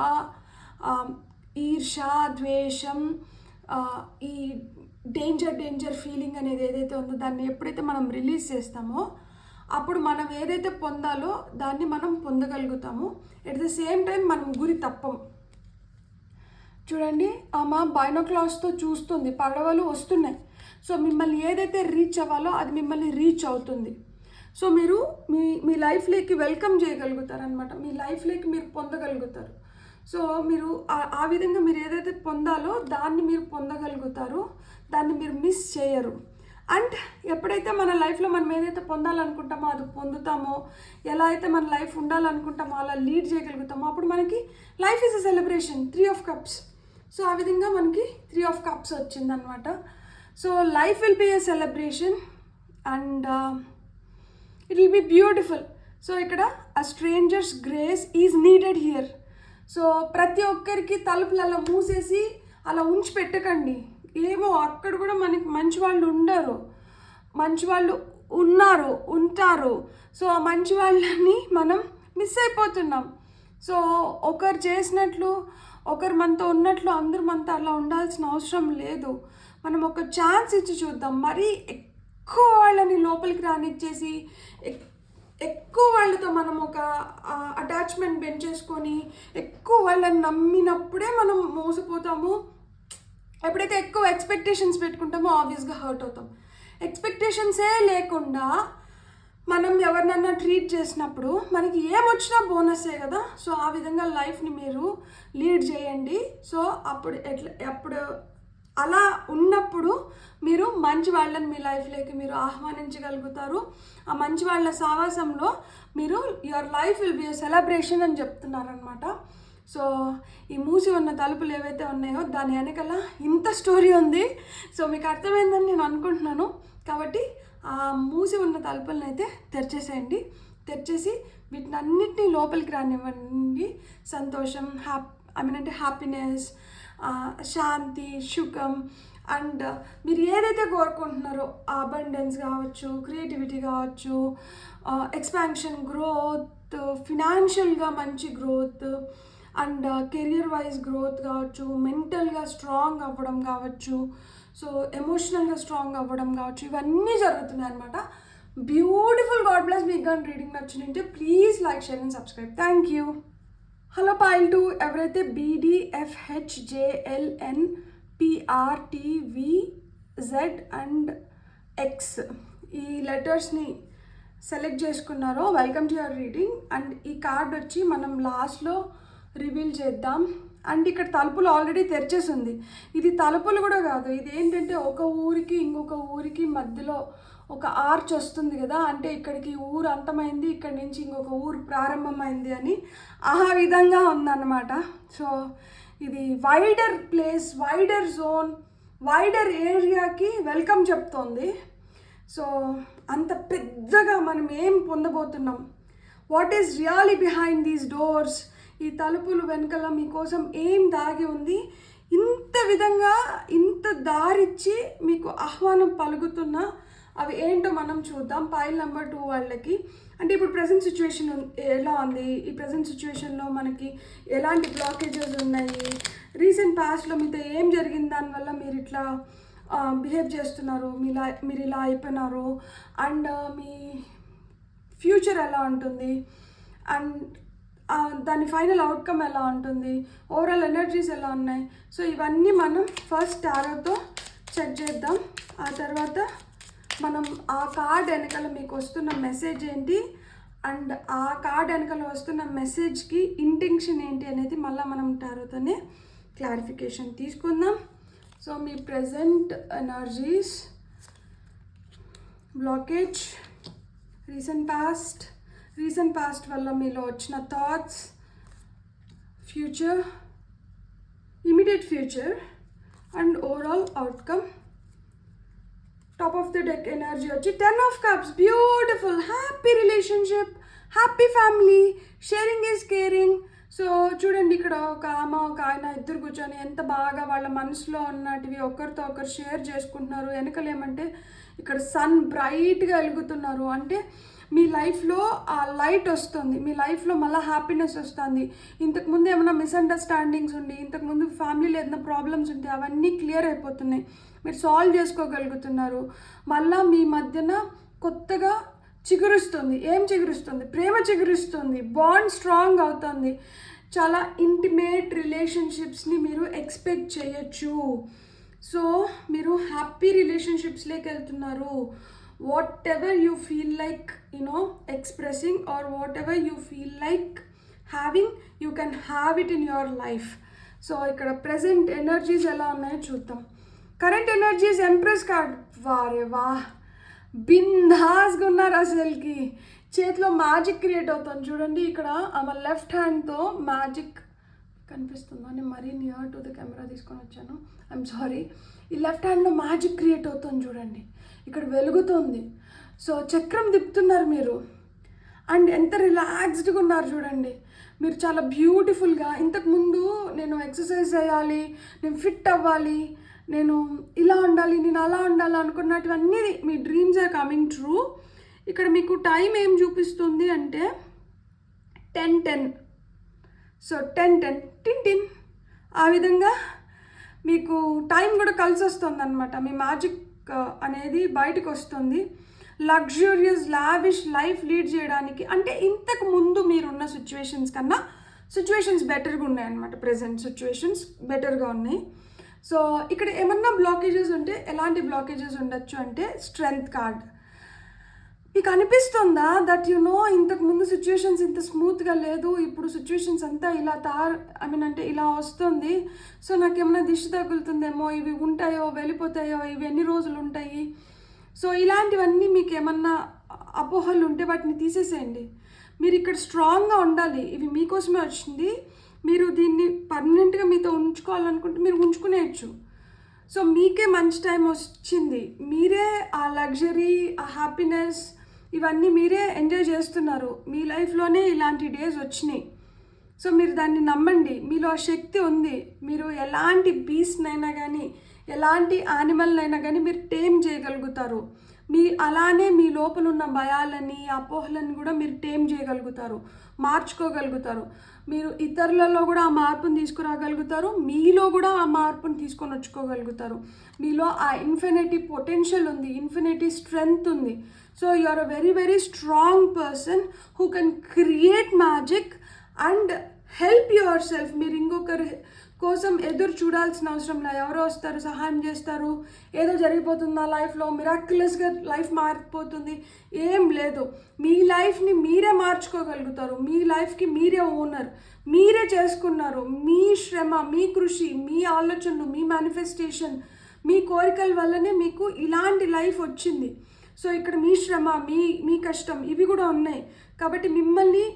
ఈర్ష, ద్వేషం, ఈ డేంజర్ ఫీలింగ్ అనేది ఏదైతే ఉందో దాన్ని ఎప్పుడైతే మనం రిలీజ్ చేస్తామో అప్పుడు మనం ఏదైతే పొందాలో దాన్ని మనం పొందగలుగుతాము. ఎట్ ద సేమ్ టైం మనం గురి తప్పం. చూడండి, ఆమె బైనోక్లాస్తో చూస్తుంది, పడవలు వస్తున్నాయి. సో మిమ్మల్ని ఏదైతే రీచ్ అవ్వాలో అది మిమ్మల్ని రీచ్ అవుతుంది. సో మీరు మీ లైఫ్లోకి వెల్కమ్ చేయగలుగుతారనమాట, మీ లైఫ్లోకి మీరు పొందగలుగుతారు. సో మీరు ఆ విధంగా మీరు ఏదైతే పొందాలో దాన్ని మీరు పొందగలుగుతారు, దాన్ని మీరు మిస్ చేయరు. అండ్ ఎప్పుడైతే మన లైఫ్లో మనం ఏదైతే పొందాలనుకుంటామో అది పొందుతామో, ఎలా అయితే మన లైఫ్ ఉండాలనుకుంటామో అలా లీడ్ చేయగలుగుతామో అప్పుడు మనకి life is a celebration. 3 of Cups. So ఆ విధంగా మనకి 3 of Cups వచ్చిందనమాట. So life will be a celebration and it will be beautiful. So ఇక్కడ a stranger's grace is needed here. So ప్రతి ఒక్కరికి తలుపులు అలా మూసేసి అలా ఉంచి పెట్టకండి. ఏమో అక్కడ కూడా మనకి మంచి వాళ్ళు ఉండరు, మంచి వాళ్ళు ఉంటారు. సో ఆ మంచి వాళ్ళని మనం మిస్ అయిపోతున్నాం. సో ఒకరు చేసినట్లు ఒకరు మనతో ఉన్నట్లు అందరూ మనతో అలా ఉండాల్సిన అవసరం లేదు. మనం ఒక ఛాన్స్ ఇచ్చి చూద్దాం. మరీ ఎక్కువ వాళ్ళని లోపలికి రానిచ్చేసి ఎక్కువ వాళ్ళతో మనం ఒక అటాచ్మెంట్ పెంచేసుకొని ఎక్కువ వాళ్ళని నమ్మినప్పుడే మనం మోసపోతాము. ఎప్పుడైతే ఎక్కువ ఎక్స్పెక్టేషన్స్ పెట్టుకుంటామో ఆబ్వియస్గా హర్ట్ అవుతాం. ఎక్స్పెక్టేషన్సే లేకుండా మనం ఎవరినన్నా ట్రీట్ చేసినప్పుడు మనకి ఏమొచ్చినా బోనస్సే కదా. సో ఆ విధంగా లైఫ్ని మీరు లీడ్ చేయండి. సో అప్పుడు అలా ఉన్నప్పుడు మీరు మంచి వాళ్ళని మీ లైఫ్లోకి మీరు ఆహ్వానించగలుగుతారు. ఆ మంచి వాళ్ళ సావాసంలో మీరు your life will be a celebration అని చెప్తున్నారనమాట. సో ఈ మూసి ఉన్న తలుపులు ఏవైతే ఉన్నాయో దాని వెనకాల ఇంత స్టోరీ ఉంది. సో మీకు అర్థమైందని నేను అనుకుంటున్నాను. కాబట్టి ఆ మూసి ఉన్న తలుపులను అయితే తెరిచేసేయండి. తెరిచేసి వీటిని అన్నిటినీ లోపలికి రానివ్వండి. సంతోషం, అంటే హ్యాపీనెస్, శాంతి, సుఖం అండ్ మీరు ఏదైతే కోరుకుంటున్నారో అబండెన్స్ కావచ్చు, క్రియేటివిటీ కావచ్చు, ఎక్స్పాన్షన్, గ్రోత్, ఫినాన్షియల్గా మంచి growth and career wise growth కావచ్చు, మెంటల్గా స్ట్రాంగ్ అవ్వడం కావచ్చు, సో ఎమోషనల్గా స్ట్రాంగ్ అవ్వడం కావచ్చు, ఇవన్నీ జరుగుతున్నాయి అనమాట. బ్యూటిఫుల్. God bless. మీకు కానీ రీడింగ్ నచ్చినంటే please like, share and subscribe. Thank you. Hello pile 2 ఎవరైతే BDFHJLNPRTVZ అండ్ X ఈ లెటర్స్ని సెలెక్ట్ చేసుకున్నారో welcome to your reading. And ఈ కార్డ్ వచ్చి మనం లాస్ట్లో రివీల్ చేద్దాం. అండ్ ఇక్కడ తలుపులు ఆల్రెడీ తెరిచేసి ఉంది. ఇది తలుపులు కూడా కాదు, ఇది ఏంటంటే ఒక ఊరికి ఇంకొక ఊరికి మధ్యలో ఒక ఆర్చ్ వస్తుంది కదా, అంటే ఇక్కడికి ఊరు అంతమైంది, ఇక్కడి నుంచి ఇంకొక ఊరు ప్రారంభమైంది అని ఆ విధంగా ఉందన్నమాట. సో ఇది wider place, wider zone, wider ఏరియాకి వెల్కమ్ చెప్తోంది. సో అంత పెద్దగా మనం ఏం పొందబోతున్నాం, what is really behind these doors, ఈ తలుపులు వెనకాల మీకోసం ఏం దాగి ఉంది, ఇంత విధంగా ఇంత దారిచ్చి మీకు ఆహ్వానం పలుకుతున్న అవి ఏంటో మనం చూద్దాం పైల్ నెంబర్ 2 వాళ్ళకి. అంటే ఇప్పుడు ప్రజెంట్ సిచ్యువేషన్ ఎలా ఉంది, ఈ ప్రజెంట్ సిచ్యువేషన్లో మనకి ఎలాంటి బ్లాకేజెస్ ఉన్నాయి, రీసెంట్ పాస్ట్లో మీతో ఏం జరిగింది, దానివల్ల మీరు ఇట్లా బిహేవ్ చేస్తున్నారు, మీరు ఇలా అయిపోయినారు, అండ్ మీ ఫ్యూచర్ ఎలా ఉంటుంది, అండ్ దాని ఫైనల్ అవుట్కమ్ ఎలా ఉంటుంది, ఓవరాల్ ఎనర్జీస్ ఎలా ఉన్నాయి. సో ఇవన్నీ మనం ఫస్ట్ టారోతో చెక్ చేద్దాం. ఆ తర్వాత మనం ఆ కార్డ్ వెనకాల మీకు వస్తున్న మెసేజ్ ఏంటి అండ్ ఆ కార్డ్ వెనకాల వస్తున్న మెసేజ్కి ఇంటెన్షన్ ఏంటి అనేది మళ్ళీ మనం టారోతోనే క్లారిఫికేషన్ తీసుకుందాం. సో మీ present energies, blockage, recent past వల్ల మీలో వచ్చిన thoughts, future, immediate future and overall outcome. Top of the deck energy వచ్చి 10 of Cups. Beautiful, happy relationship, happy family, sharing is caring. So చూడండి, ఇక్కడ ఒక ఆమె ఒక ఆయన ఇద్దరు కూర్చొని ఎంత బాగా వాళ్ళ మనసులో ఉన్నటివి ఒకరితో ఒకరు షేర్ చేసుకుంటున్నారు. వెనకలు ఏమంటే ఇక్కడ సన్ బ్రైట్గా వెలుగుతున్నారు, అంటే మీ లైఫ్లో ఆ లైట్ వస్తుంది, మీ లైఫ్లో మళ్ళీ హ్యాపీనెస్ వస్తుంది. ఇంతకుముందు ఏమైనా మిస్అండర్స్టాండింగ్స్ ఉండి, ఇంతకుముందు ఫ్యామిలీలో ఏదైనా ప్రాబ్లమ్స్ ఉంటే అవన్నీ క్లియర్ అయిపోతున్నాయి, మీరు సాల్వ్ చేసుకోగలుగుతున్నారు. మళ్ళీ మీ మధ్యన కొత్తగా చిగురుస్తుంది. ఏం చిగురుస్తుంది? ప్రేమ చిగురుస్తుంది, బాండ్ స్ట్రాంగ్ అవుతుంది, చాలా ఇంటిమేట్ రిలేషన్షిప్స్ని మీరు ఎక్స్పెక్ట్ చేయొచ్చు. సో మీరు హ్యాపీ రిలేషన్షిప్స్లోకి వెళ్తున్నారు. What ever you feel like expressing or whatever you feel like having, you can have it in your life. So ఇక్కడ ప్రెజెంట్ ఎనర్జీస్ ఎలా ఉన్నాయో చూద్దాం. Current energies empress card. వారే వా, బిందాస్గా ఉన్నారు అసలుకి. చేతిలో మ్యాజిక్ క్రియేట్ అవుతుంది చూడండి. ఇక్కడ ఆమె లెఫ్ట్ హ్యాండ్తో మ్యాజిక్ కనిపిస్తుందా, నేను మరీ నియర్ టు ద కెమెరా తీసుకొని వచ్చాను, ఐఎమ్ సారీ. ఈ లెఫ్ట్ హ్యాండ్లో మ్యాజిక్ క్రియేట్ అవుతుంది చూడండి, ఇక్కడ వెలుగుతుంది. సో చక్రం తిప్పుతున్నారు మీరు, అండ్ ఎంత రిలాక్స్డ్గా ఉన్నారు చూడండి. మీరు చాలా బ్యూటిఫుల్గా, ఇంతకుముందు నేను ఎక్సర్సైజ్ చేయాలి, నేను ఫిట్ అవ్వాలి, నేను ఇలా ఉండాలి, నేను అలా ఉండాలి అనుకున్నటువన్నీ మీ డ్రీమ్స్ ఆర్ కమింగ్ ట్రూ. ఇక్కడ మీకు టైం ఏం చూపిస్తుంది అంటే 10-10. సో 10-10 టిన్ ఆ విధంగా మీకు టైం కూడా కలిసి వస్తుంది అనమాట. మీ మ్యాజిక్ అనేది బయటకు వస్తుంది. లగ్జూరియస్ లావిష్ లైఫ్ లీడ్ చేయడానికి, అంటే ఇంతకు ముందు మీరున్న సిచ్యువేషన్స్ కన్నా సిచ్యువేషన్స్ బెటర్గా ఉన్నాయి అనమాట. ప్రెజెంట్ సిచ్యువేషన్స్ బెటర్గా ఉన్నాయి. సో ఇక్కడ ఏమన్నా బ్లాకేజెస్ ఉంటే ఎలాంటి బ్లాకేజెస్ ఉండొచ్చు అంటే స్ట్రెంగ్త్ కార్డ్. మీకు అనిపిస్తుందా దట్ ఇంతకు ముందు సిచ్యువేషన్స్ ఇంత స్మూత్గా లేదు, ఇప్పుడు సిచ్యువేషన్స్ అంతా ఇలా అంటే ఇలా వస్తుంది, సో నాకేమైనా దిష్టి తగులుతుందేమో, ఇవి ఉంటాయో వెళ్ళిపోతాయో, ఇవి ఎన్ని రోజులు ఉంటాయి. సో ఇలాంటివన్నీ మీకు ఏమన్నా అపోహలు ఉంటే వాటిని తీసేసేయండి. మీరు ఇక్కడ స్ట్రాంగ్గా ఉండాలి, ఇవి మీకోసమే వచ్చింది, మీరు దీన్ని పర్మనెంట్గా మీతో ఉంచుకోవాలనుకుంటే మీరు ఉంచుకునేయచ్చు. సో మీకే మంచి టైం వచ్చింది, మీరే ఆ లగ్జరీ, ఆ హ్యాపీనెస్ ఇవన్నీ మీరే ఎంజాయ్ చేస్తున్నారు. మీ లైఫ్లోనే ఇలాంటి డేస్ వచ్చినాయి. సో మీరు దాన్ని నమ్మండి, మీలో ఆ శక్తి ఉంది. మీరు ఎలాంటి బీస్ట్నైనా కానీ, ఎలాంటి యానిమల్నైనా కానీ మీరు టేమ్ చేయగలుగుతారు. అలానే మీ లోపల ఉన్న భయాలని, అపోహలను కూడా మీరు టేమ్ చేయగలుగుతారు, మార్చుకోగలుగుతారు. మీరు ఇతరులలో కూడా ఆ మార్పుని తీసుకురాగలుగుతారు, మీలో కూడా ఆ మార్పుని తీసుకొని వచ్చుకోగలుగుతారు. మీలో ఆ ఇన్ఫినిటీ పొటెన్షియల్ ఉంది, ఇన్ఫినిటీ స్ట్రెంగ్త్ ఉంది. So you are a very very strong person who can create magic and help yourself. మీరు ఇంకొకరి కోసం ఎదురు చూడాల్సిన అవసరం లేదు. ఎవరో వస్తారు, సహాయం చేస్తారు, ఏదో జరిగిపోతుందా లైఫ్లో, మిరాక్యులస్గా లైఫ్ మారిపోతుంది, ఏం లేదు. మీ లైఫ్ని మీరే మార్చుకోగలుగుతారు. మీ లైఫ్కి మీరే ఓనర్, మీరే చేసుకున్నారు. మీ శ్రమ, మీ కృషి, మీ ఆలోచనలు, మీ మేనిఫెస్టేషన్, మీ కోరికల వల్లనే మీకు ఇలాంటి లైఫ్ వచ్చింది. సో ఇక్కడ మీ శ్రమ, మీ కష్టం ఇవి కూడా ఉన్నాయి. కాబట్టి మిమ్మల్ని,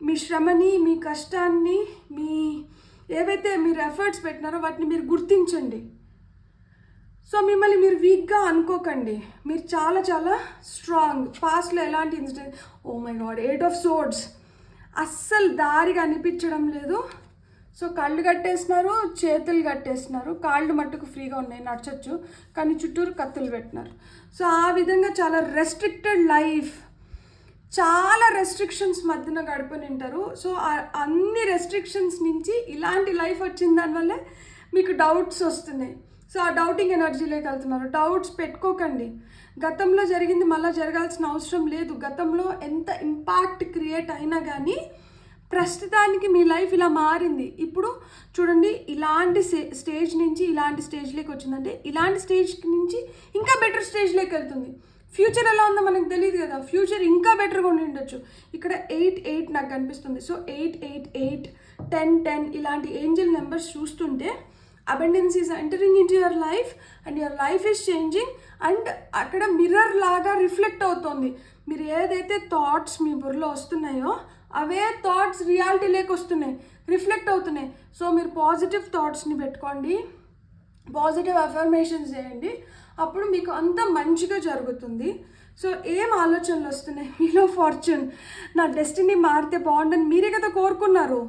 మీ శ్రమని, మీ కష్టాన్ని, మీ ఏవైతే మీరు ఎఫర్ట్స్ పెట్టినారో వాటిని మీరు గుర్తించండి. సో మిమ్మల్ని మీరు వీక్గా అనుకోకండి, మీరు చాలా చాలా స్ట్రాంగ్. పాస్ట్లో ఎలాంటి incident, oh my god, 8 of Swords అస్సలు దారిగా అనిపించడం లేదు. సో కళ్ళు కట్టేసినారు, చేతులు కట్టేసినారు, కాళ్ళు మట్టుకు ఫ్రీగా ఉన్నాయి, నడచచ్చు, కానీ చుట్టూరు కత్తులు పెట్టినారు. సో ఆ విధంగా చాలా రెస్ట్రిక్టెడ్ లైఫ్, చాలా రెస్ట్రిక్షన్స్ మధ్యన గడిపని ఉంటారు. సో అన్ని రెస్ట్రిక్షన్స్ నుంచి ఇలాంటి లైఫ్ వచ్చిన దానివల్లే మీకు డౌట్స్ వస్తున్నాయి. సో ఆ డౌటింగ్ ఎనర్జీలోకి వెళ్తున్నారు. డౌట్స్ పెట్టుకోకండి. గతంలో జరిగింది మళ్ళీ జరగాల్సిన అవసరం లేదు. గతంలో ఎంత ఇంపాక్ట్ క్రియేట్ అయినా కానీ ప్రస్తుతానికి మీ లైఫ్ ఇలా మారింది. ఇప్పుడు చూడండి, ఇలాంటి స్టేజ్ నుంచి ఇలాంటి స్టేజ్లోకి వచ్చిందంటే ఇలాంటి స్టేజ్ నుంచి ఇంకా బెటర్ స్టేజ్లోకి వెళ్తుంది. ఫ్యూచర్ ఎలా ఉందో మనకు తెలియదు కదా, ఫ్యూచర్ ఇంకా బెటర్గా ఉండి ఉండొచ్చు. ఇక్కడ 8 నాకు కనిపిస్తుంది. సో 8, 8, 8, 10, 10 ఇలాంటి ఏంజల్ నెంబర్స్ చూస్తుంటే abundance is entering in to your life and your life is changing. And అక్కడ మిర్రర్ లాగా రిఫ్లెక్ట్ అవుతుంది. మీరు ఏదైతే థాట్స్ మీ బుర్రలో వస్తున్నాయో అవే థాట్స్ రియాలిటీలోకి వస్తున్నాయి, రిఫ్లెక్ట్ అవుతున్నాయి. సో మీరు పాజిటివ్ థాట్స్ని పెట్టుకోండి, పాజిటివ్ అఫర్మేషన్స్ చేయండి, అప్పుడు మీకు అంత మంచిగా జరుగుతుంది. సో ఏం ఆలోచనలు వస్తున్నాయి మీలో? ఫార్చ్యూన్, నా డెస్టినీ మారితే బాగుండని మీరే కదా కోరుకున్నారు.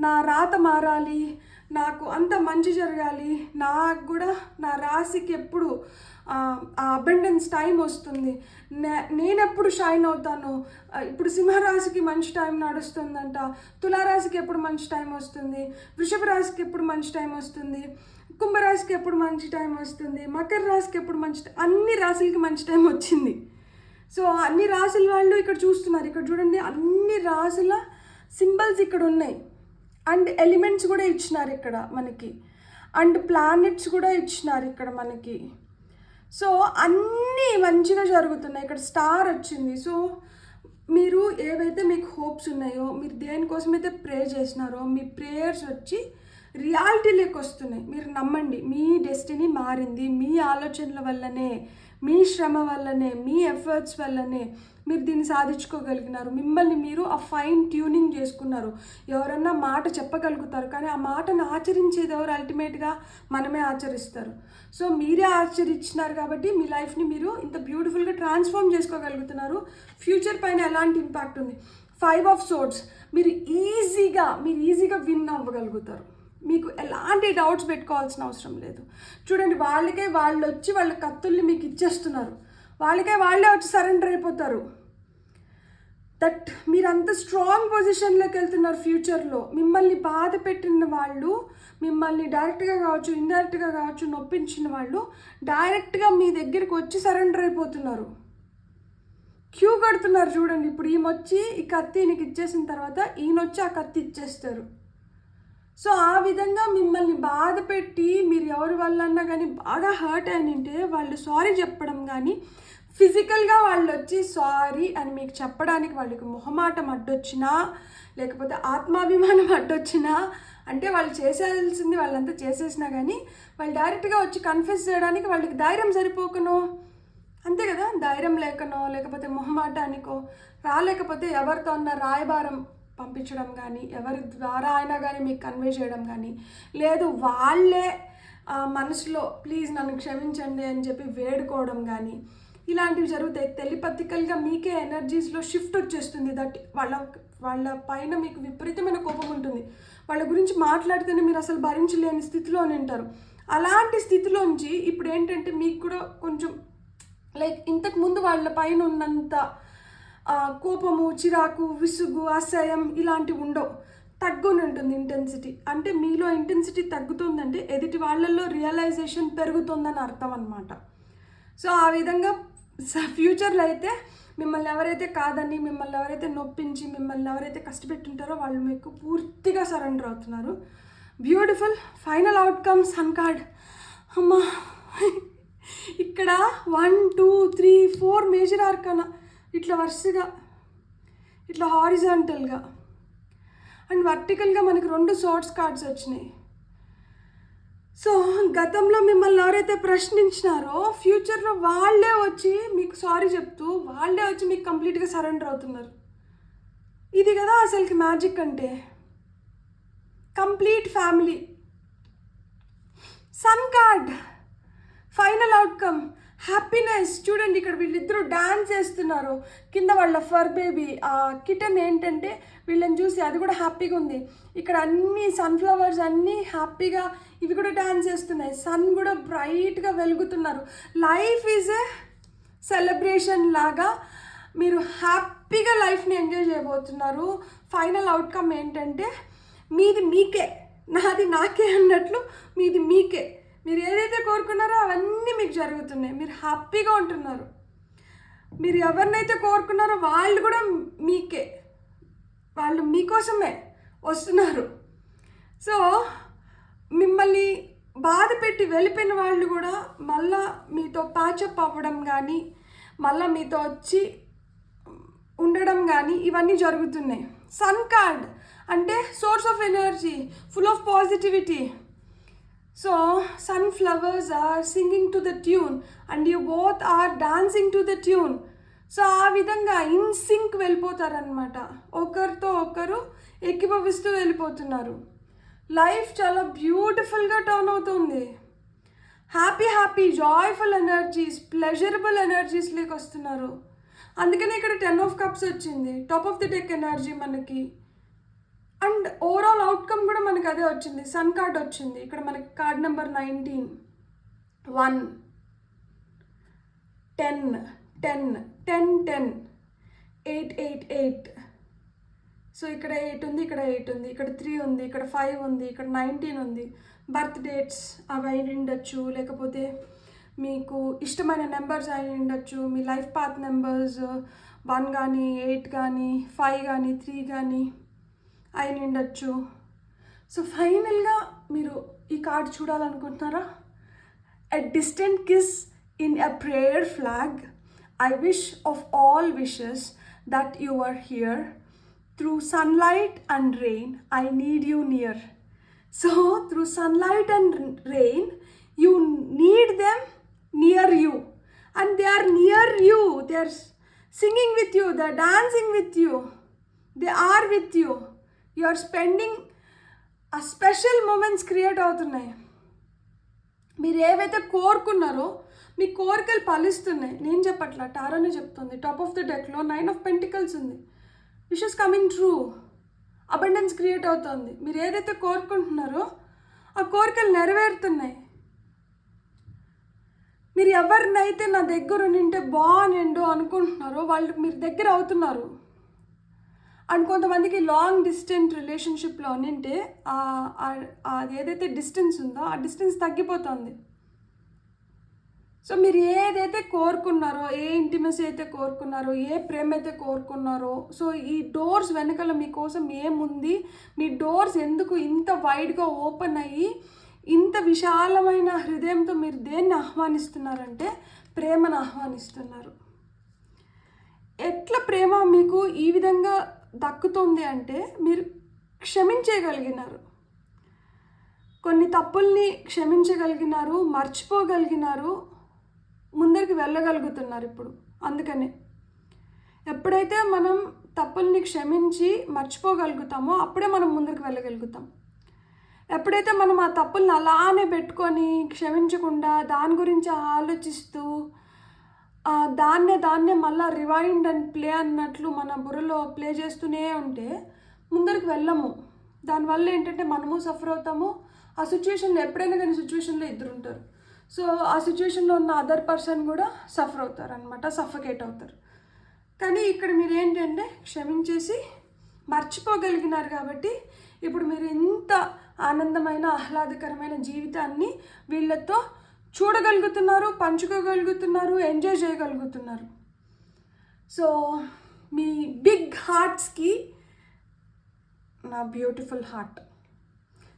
నా రాత మారాలి, నాకు అంత మంచి జరగాలి, నాకు కూడా నా రాశికి ఎప్పుడు ఆ అబండెన్స్ టైం వస్తుంది, నేను ఎప్పుడు షైన్ అవుతాను. ఇప్పుడు సింహరాశికి మంచి టైం నడుస్తుందంట, తులారాశికి ఎప్పుడు మంచి టైం వస్తుంది, వృషభ రాశికి ఎప్పుడు మంచి టైం వస్తుంది, కుంభరాశికి ఎప్పుడు మంచి టైం వస్తుంది, మకర రాశికి ఎప్పుడు మంచి టైం, అన్ని రాశులకి మంచి టైం వచ్చింది. సో అన్ని రాశుల వాళ్ళు ఇక్కడ చూస్తున్నారు. ఇక్కడ చూడండి, అన్ని రాశుల సింబల్స్ ఇక్కడ ఉన్నాయి. అండ్ ఎలిమెంట్స్ కూడా ఇచ్చినారు ఇక్కడ మనకి, అండ్ ప్లానెట్స్ కూడా ఇచ్చినారు ఇక్కడ మనకి. సో అన్నీ మంచిగా జరుగుతున్నాయి. ఇక్కడ స్టార్ వచ్చింది. సో మీరు ఏవైతే మీకు హోప్స్ ఉన్నాయో, మీరు దేనికోసమైతే ప్రే చేసినారో, మీ ప్రేయర్స్ వచ్చి రియాలిటీలోకి వస్తున్నాయి. మీరు నమ్మండి, మీ డెస్టినీ మారింది. మీ ఆలోచనల వల్లనే, మీ శ్రమ వల్లనే, మీ ఎఫర్ట్స్ వల్లనే మీరు దీన్ని సాధించుకోగలిగినారు. మిమ్మల్ని మీరు ఆ ఫైన్ ట్యూనింగ్ చేసుకున్నారు. ఎవరన్నా మాట చెప్పగలుగుతారు, కానీ ఆ మాటను ఆచరించేది ఎవరు? అల్టిమేట్గా మనమే ఆచరిస్తారు. సో మీరే ఆచరించినారు కాబట్టి మీ లైఫ్ని మీరు ఇంత బ్యూటిఫుల్గా ట్రాన్స్ఫార్మ్ చేసుకోగలుగుతున్నారు. ఫ్యూచర్ పైన ఎలాంటి ఇంపాక్ట్ ఉంది? 5 of Swords, మీరు ఈజీగా విన్ అవ్వగలుగుతారు. మీకు ఎలాంటి డౌట్స్ పెట్టుకోవాల్సిన అవసరం లేదు. చూడండి, వాళ్ళు వచ్చి వాళ్ళ కత్తుల్ని మీకు ఇచ్చేస్తున్నారు. వాళ్ళే వచ్చి సరెండర్ అయిపోతారు. దట్ మీరు అంత స్ట్రాంగ్ పొజిషన్లోకి వెళ్తున్నారు. ఫ్యూచర్లో మిమ్మల్ని బాధ పెట్టిన వాళ్ళు, మిమ్మల్ని డైరెక్ట్గా కావచ్చు, ఇండైరెక్ట్గా కావచ్చు, నొప్పించిన వాళ్ళు డైరెక్ట్గా మీ దగ్గరికి వచ్చి సరెండర్ అయిపోతున్నారు. క్యూ కడుతున్నారు. చూడండి, ఇప్పుడు ఈయనొచ్చి ఈ కత్తి ఈయనకి ఇచ్చేసిన తర్వాత ఈయనొచ్చి ఆ కత్తి ఇచ్చేస్తారు. సో ఆ విధంగా మిమ్మల్ని బాధ పెట్టి మీరు ఎవరి వల్లన్నా కానీ బాగా హర్ట్ అయినంటే వాళ్ళు సారీ చెప్పడం కానీ, ఫిజికల్గా వాళ్ళు వచ్చి సారీ అని మీకు చెప్పడానికి వాళ్ళకి మొహమాటం అడ్డొచ్చినా, లేకపోతే ఆత్మాభిమానం అడ్డొచ్చినా, అంటే వాళ్ళు చేసేయాల్సింది వాళ్ళంతా చేసేసినా కానీ వాళ్ళు డైరెక్ట్గా వచ్చి కన్ఫెస్ చేయడానికి వాళ్ళకి ధైర్యం సరిపోకనో, అంతే కదా, ధైర్యం లేకనో, లేకపోతే మొహమాటానికో, రాలేకపోతే ఎవరితో ఉన్న రాయబారం పంపించడం కానీ, ఎవరి ద్వారా అయినా కానీ మీకు కన్వే చేయడం కానీ, లేదు వాళ్ళే మనసులో ప్లీజ్ నన్ను క్షమించండి అని చెప్పి వేడుకోవడం కానీ, ఇలాంటివి జరుగుతాయి. టెలిపతికల్గా మీకే ఎనర్జీస్లో షిఫ్ట్ వచ్చేస్తుంది. దట్ వాళ్ళ వాళ్ళ పైన మీకు విపరీతమైన కోపం ఉంటుంది. వాళ్ళ గురించి మాట్లాడితేనే మీరు అసలు భరించలేని స్థితిలోనే ఉంటారు. అలాంటి స్థితిలోంచి ఇప్పుడు ఏంటంటే మీకు కూడా కొంచెం లైక్ ఇంతకు ముందు వాళ్ళ పైన ఉన్నంత కోపము, చిరాకు, విసుగు, అసహ్యం ఇలాంటివి ఉండవు. తగ్గుని ఉంటుంది ఇంటెన్సిటీ. అంటే మీలో ఇంటెన్సిటీ తగ్గుతుందంటే ఎదుటి వాళ్ళల్లో రియలైజేషన్ పెరుగుతుందని అర్థం అనమాట. సో ఆ విధంగా ఫ్యూచర్లో అయితే మిమ్మల్ని ఎవరైతే కాదని, మిమ్మల్ని ఎవరైతే నొప్పించి, మిమ్మల్ని ఎవరైతే కష్టపెట్టుంటారో వాళ్ళు మీకు పూర్తిగా సరెండర్ అవుతున్నారు. Beautiful final outcome sun card. అమ్మా, ఇక్కడ 1 2 3 4 మేజర్ ఆర్కానా ఇట్లా వరుసగా ఇట్లా హారిజాంటల్గా అండ్ వర్టికల్గా మనకి 2 సోర్స్ కార్డ్స్ వచ్చినాయి. సో గతంలో మిమ్మల్ని ఎవరైతే ప్రశ్నించినారో ఫ్యూచర్లో వాళ్ళే వచ్చి మీకు సారీ చెప్తూ వాళ్ళే వచ్చి మీకు కంప్లీట్గా సరెండర్ అవుతున్నారు. ఇది కదా అసలుకి మ్యాజిక్ అంటే. Complete family. Sun card final outcome happiness. చూడండి ఇక్కడ వీళ్ళిద్దరూ డాన్స్ చేస్తున్నారు. కింద వాళ్ళ ఫర్ బేబీ కిటన్ ఏంటంటే వీళ్ళని చూసి అది కూడా హ్యాపీగా ఉంది. ఇక్కడ అన్ని సన్ఫ్లవర్స్ అన్నీ హ్యాపీగా ఇవి కూడా డాన్స్ చేస్తున్నాయి. సన్ కూడా బ్రైట్గా వెలుగుతున్నారు. లైఫ్ ఈజ్ ఏ సెలబ్రేషన్ లాగా మీరు హ్యాపీగా లైఫ్ని ఎంజాయ్ చేయబోతున్నారు. ఫైనల్ అవుట్కమ్ ఏంటంటే మీది మీకే, నాది నాకే అన్నట్లు మీది మీకే. మీరు ఏదైతే కోరుకున్నారో అవన్నీ మీకు జరుగుతున్నాయి. మీరు హ్యాపీగా ఉంటున్నారు. మీరు ఎవరినైతే కోరుకున్నారో వాళ్ళు కూడా మీకే, వాళ్ళు మీకోసమే వస్తున్నారు. సో మిమ్మల్ని బాధ పెట్టి వెళ్ళిపోయిన వాళ్ళు కూడా మళ్ళా మీతో ప్యాచప్ అవ్వడం కానీ, మళ్ళీ మీతో వచ్చి ఉండడం కానీ ఇవన్నీ జరుగుతున్నాయి. సన్ కార్డ్ అంటే source of energy, full of positivity. So sunflowers are singing to the tune and you both are dancing to the tune. So ఆ విధంగా ఇన్ సింక్ వెళ్ళిపోతారనమాట. ఒకరితో ఒకరు ఎక్కిభవిస్తూ వెళ్ళిపోతున్నారు. లైఫ్ చాలా బ్యూటిఫుల్గా టర్న్ అవుతుంది. Happy joyful energies, pleasurable energies లేక వస్తున్నారు. అందుకనే ఇక్కడ 10 of Cups వచ్చింది. Top of the deck energy మనకి. అండ్ ఓవరాల్ అవుట్కమ్ కూడా మనకు అదే వచ్చింది. సన్ కార్డ్ వచ్చింది. ఇక్కడ మనకి కార్డ్ నెంబర్ 19, 1, 10, 10, 10, 10, 8, 8, 8. సో ఇక్కడ 8 ఉంది, ఇక్కడ 8 ఉంది, ఇక్కడ 3 ఉంది, ఇక్కడ 5 ఉంది, ఇక్కడ 19 ఉంది. బర్త్ డేట్స్ అవి అయి ఉండొచ్చు, లేకపోతే మీకు ఇష్టమైన నెంబర్స్ అయి ఉండొచ్చు. మీ లైఫ్ పాత్ నెంబర్స్ 1 కానీ 8 కానీ 5 కానీ 3 కానీ అయి ఉండొచ్చు. సో ఫైనల్గా మీరు ఈ కార్డ్ చూడాలనుకుంటున్నారా? A distant kiss in a prayer flag. I wish of all wishes that you are here. Through sunlight and rain I need you near. So through sunlight and rain you need them near you. And they are near you. They are singing with you, they are dancing with you, they are with you. You are spending ఆ స్పెషల్ మూమెంట్స్ క్రియేట్ అవుతున్నాయి. మీరు ఏవైతే కోరుకున్నారో మీ కోరికలు ఫలిస్తున్నాయి. నేను చెప్పట్లా, టారోనే చెప్తుంది. టాప్ ఆఫ్ ద డెక్లో 9 of Pentacles ఉంది. Wishes coming true. Abundance create అవుతుంది. మీరు ఏదైతే కోరుకుంటున్నారో ఆ కోరికలు నెరవేరుతున్నాయి. మీరు ఎవరినైతే నా దగ్గర నింటే బాగుండో అనుకుంటున్నారో వాళ్ళు మీరు దగ్గర అవుతున్నారు. అండ్ కొంతమందికి లాంగ్ డిస్టెన్స్ రిలేషన్షిప్లో నింటే అది ఏదైతే డిస్టెన్స్ ఉందో ఆ డిస్టెన్స్ తగ్గిపోతుంది. సో మీరు ఏదైతే కోరుకున్నారో, ఏ ఇంటిమసీ అయితే కోరుకున్నారో, ఏ ప్రేమ అయితే కోరుకున్నారో, సో ఈ డోర్స్ వెనకాల మీకోసం ఏముంది, మీ డోర్స్ ఎందుకు ఇంత వైడ్గా ఓపెన్ అయ్యి ఇంత విశాలమైన హృదయంతో మీరు దేన్ని ఆహ్వానిస్తున్నారంటే ప్రేమను ఆహ్వానిస్తున్నారు. ఎట్లా ప్రేమ మీకు ఈ విధంగా దక్కుతుంది అంటే మీరు క్షమించగలిగినారు, కొన్ని తప్పుల్ని క్షమించగలిగినారు, మర్చిపోగలిగినారు, ముందరికి వెళ్ళగలుగుతున్నారు ఇప్పుడు. అందుకనే ఎప్పుడైతే మనం తప్పుల్ని క్షమించి మర్చిపోగలుగుతామో అప్పుడే మనం ముందరికి వెళ్ళగలుగుతాం. ఎప్పుడైతే మనం ఆ తప్పుల్ని అలానే పెట్టుకొని క్షమించకుండా దాని గురించి ఆలోచిస్తూ దాన్నే మళ్ళీ రివైండ్ అండ్ ప్లే అన్నట్లు మన బుర్రలో ప్లే చేస్తూనే ఉంటే ముందరికి వెళ్ళము. దానివల్ల ఏంటంటే మనము సఫర్ అవుతాము. ఆ సిచ్యువేషన్లో ఎప్పుడైనా కానీ సిచ్యువేషన్లో ఇద్దరు ఉంటారు. సో ఆ సిచ్యువేషన్లో ఉన్న అదర్ పర్సన్ కూడా సఫర్ అవుతారు అనమాట, సఫకేట్ అవుతారు. కానీ ఇక్కడ మీరు ఏంటంటే క్షమించేసి మర్చిపోగలిగినారు కాబట్టి ఇప్పుడు మీరు ఇంత ఆనందమైన ఆహ్లాదకరమైన జీవితాన్ని వీళ్ళతో చూడగలుగుతున్నారు, పంచుకోగలుగుతున్నారు, ఎంజాయ్ చేయగలుగుతున్నారు. సో మీ బిగ్ హార్ట్స్కి నా బ్యూటిఫుల్ హార్ట్.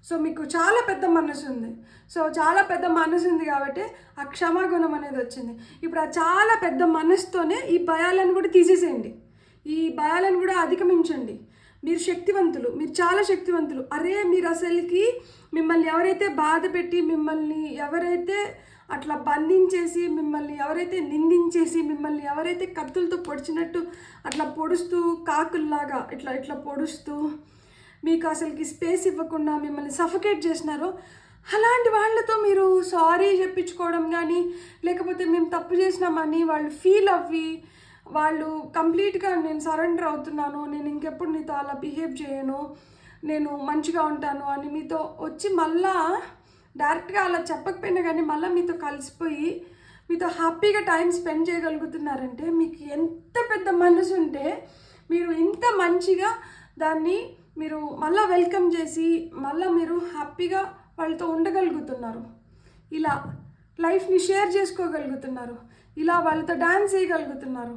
సో మీకు చాలా పెద్ద మనసు ఉంది. సో చాలా పెద్ద మనసు ఉంది కాబట్టి ఆ క్షమాగుణం అనేది వచ్చింది. ఇప్పుడు ఆ చాలా పెద్ద మనసుతోనే ఈ భయాలను కూడా తీసేసేయండి, ఈ భయాలను కూడా అధిగమించండి. మీరు శక్తివంతులు, మీరు చాలా శక్తివంతులు. అరే మీరు అసలుకి మిమ్మల్ని ఎవరైతే బాధ పెట్టి, మిమ్మల్ని ఎవరైతే అట్లా బంధించేసి, మిమ్మల్ని ఎవరైతే నిందించేసి, మిమ్మల్ని ఎవరైతే కత్తులతో పొడిచినట్టు అట్లా పొడుస్తూ కాకుల్లాగా ఇట్లా పొడుస్తూ మీకు అసలుకి స్పేస్ ఇవ్వకుండా మిమ్మల్ని సఫకేట్ చేసినారో అలాంటి వాళ్ళతో మీరు సారీ చెప్పించుకోవడం కానీ, లేకపోతే మేము తప్పు చేసినామని వాళ్ళు ఫీల్ అవ్వి వాళ్ళు కంప్లీట్గా నేను సరెండర్ అవుతున్నాను, నేను ఇంకెప్పుడు నీతో అలా బిహేవ్ చేయను, నేను మంచిగా ఉంటాను అని మీతో వచ్చి మళ్ళా డైరెక్ట్గా అలా చెప్పకపోయినా కానీ మళ్ళీ మీతో కలిసిపోయి మీతో హ్యాపీగా టైం స్పెండ్ చేయగలుగుతున్నారంటే మీకు ఎంత పెద్ద మనసు ఉంటే మీరు ఇంత మంచిగా దాన్ని మీరు మళ్ళీ వెల్కమ్ చేసి మళ్ళీ మీరు హ్యాపీగా వాళ్ళతో ఉండగలుగుతున్నారు, ఇలా లైఫ్ని షేర్ చేసుకోగలుగుతున్నారు, ఇలా వాళ్ళతో డాన్స్ చేయగలుగుతున్నారు.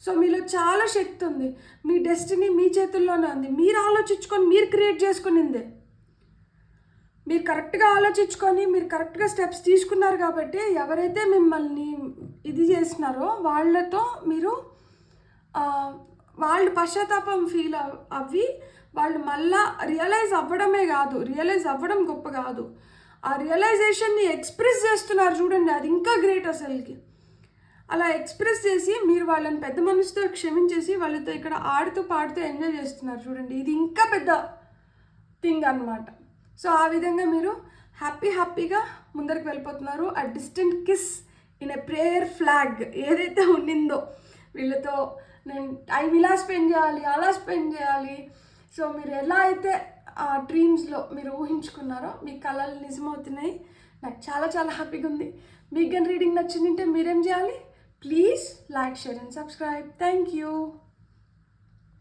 సో మీలో చాలా శక్తి ఉంది. మీ డెస్టినీ మీ చేతుల్లోనే ఉంది. మీరు ఆలోచించుకొని మీరు క్రియేట్ చేసుకునిందే. మీరు కరెక్ట్గా ఆలోచించుకొని మీరు కరెక్ట్గా స్టెప్స్ తీసుకున్నారు కాబట్టి ఎవరైతే మిమ్మల్ని ఇది చేసినారో వాళ్ళతో మీరు వాళ్ళు పశ్చాత్తాపం ఫీల్ అవ్వి వాళ్ళు మళ్ళా రియలైజ్ అవ్వడమే కాదు, రియలైజ్ అవ్వడం గొప్ప కాదు, ఆ రియలైజేషన్ని ఎక్స్ప్రెస్ చేస్తున్నారు చూడండి, అది ఇంకా గ్రేట్ అసలుకి. అలా ఎక్స్ప్రెస్ చేసి మీరు వాళ్ళని పెద్ద మనసుతో క్షమించేసి వాళ్ళతో ఇక్కడ ఆడుతూ పాడుతూ ఎంజాయ్ చేస్తున్నారు చూడండి, ఇది ఇంకా పెద్ద థింగ్ అన్నమాట. సో ఆ విధంగా మీరు హ్యాపీగా ముందరికి వెళ్ళిపోతున్నారు. ఆ distant kiss in a prayer flag ఏదైతే ఉండిందో వీళ్ళతో నేను టైం ఇలా స్పెండ్ చేయాలి, అలా స్పెండ్ చేయాలి. సో మీరు ఎలా అయితే ఆ డ్రీమ్స్లో మీరు ఊహించుకున్నారో మీ కళలు నిజమవుతున్నాయి. నాకు చాలా చాలా హ్యాపీగా ఉంది. మీకు కానీ రీడింగ్ నచ్చిందంటే మీరేం చేయాలి? Please like, share and subscribe. Thank you.